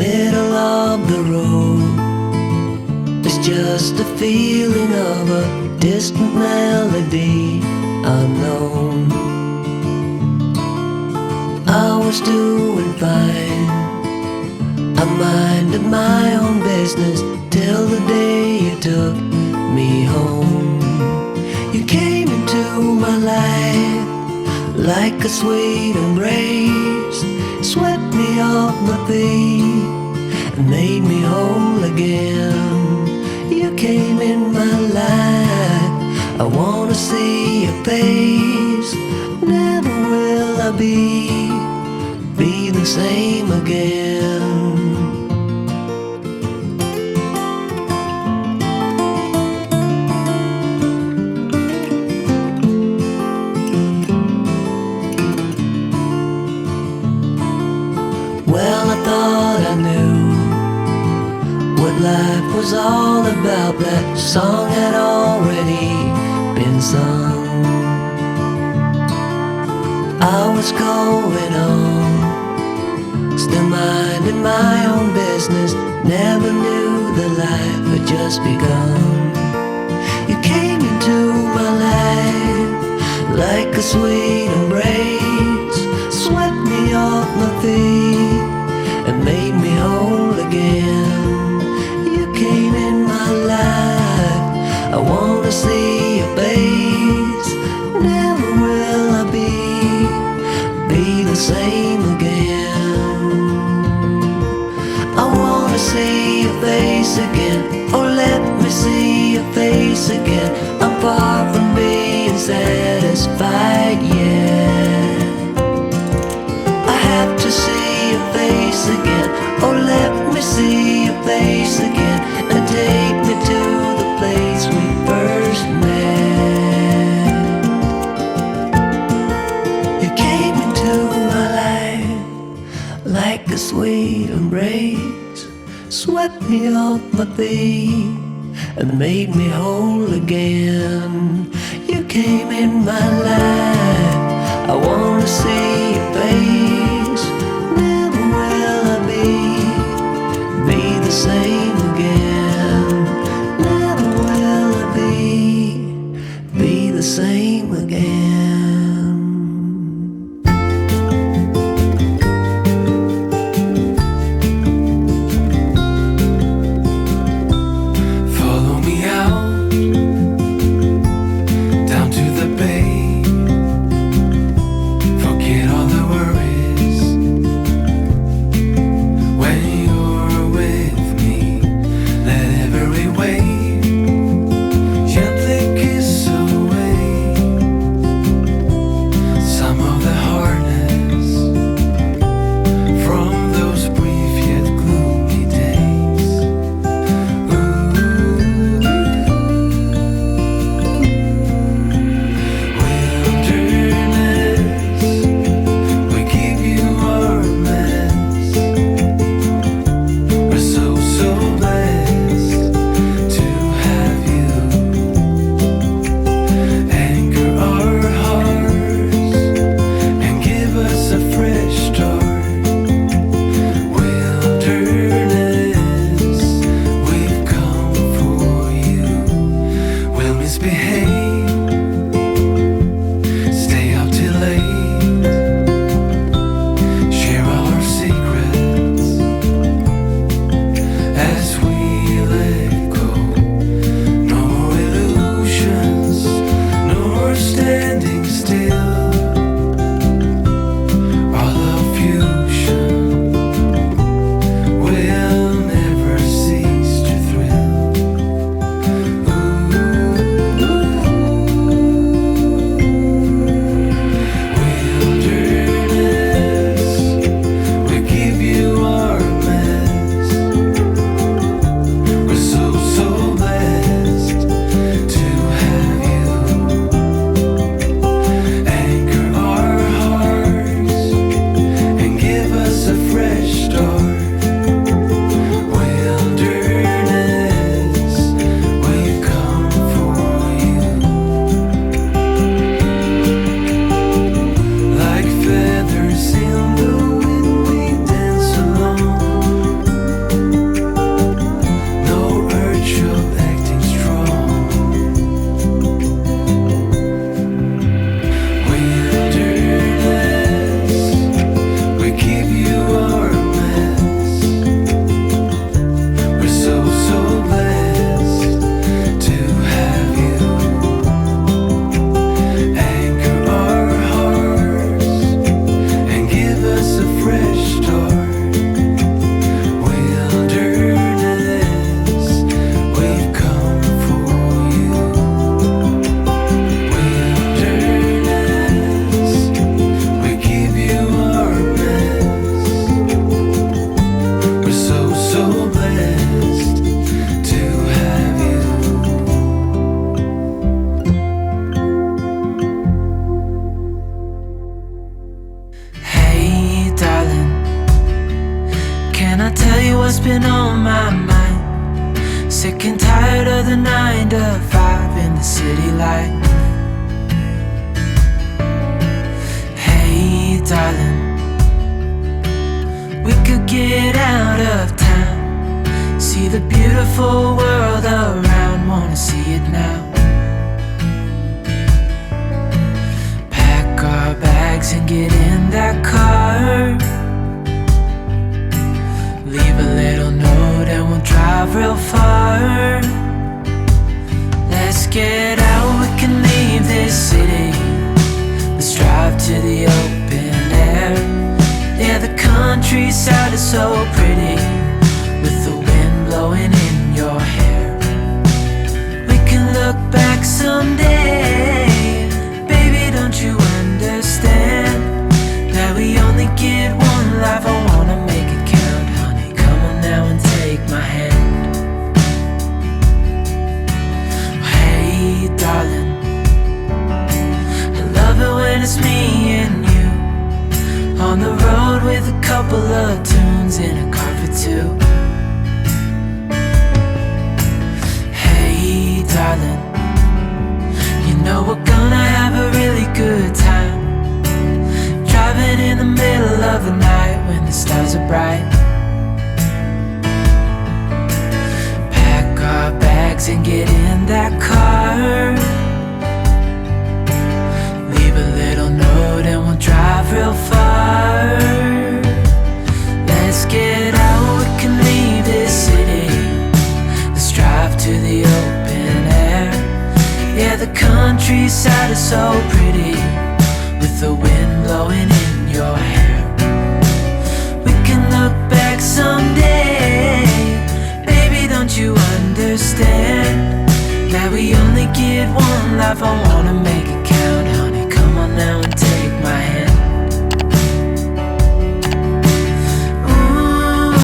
middle of the road. It's just a feeling of a distant melody unknown. I was doing fine, I minded my own business till the day you took me home. You came into my life like a sweet embrace, swept me off my feet and made me whole again. You came in my life, I wanna see your face. Never will I be the same again. Well, I thought I knew what life was all about. That song had already been sung. I was going on, still minding my own business. Never knew that life had just begun. You came into my life like a sweet embrace, swept me off my feet and made me whole again. You came in my life, I wanna see your face. Never will I be the same again. I wanna see your face again, oh let me see your face again. I'm far from being satisfied yet. I have to see your face again, oh let me see your face again, and take me to the place we first met. You came into my life like a sweet embrace, swept me off my feet and made me whole again. You came in my life, I wanna see your face. Never will I be the same again. Never will I be the same again. Follow me out down to the bay. Forget all the worries what's been on my mind. Sick and tired of the 9 to 5 in the city light. Hey darling, we could get out of town, see the beautiful world around, wanna see it now. Pack our bags and get in that car, leave a little note and we'll drive real far. Let's get out, we can leave this city. Let's drive to the open air. Yeah, the countryside is so pretty, with the wind blowing in your hair. We can look back someday. Baby, don't you understand that we only get one life? I wanna make it count, honey. Come on now and take my hand. Hey darling, I love it when it's me and you, on the road with a couple of tunes in a car for two. Hey darling, you know we're gonna have a really good time, driving in the middle of the night when the stars are bright. Pack our bags and get in that car, leave a little note and we'll drive real far. Let's get out, we can leave this city. Let's drive to the open air. Yeah, the countryside is so pretty, with the wind blowing in your hair. We can look back someday. Baby, don't you understand that we only get one life? I wanna make it count, honey. Come on now and take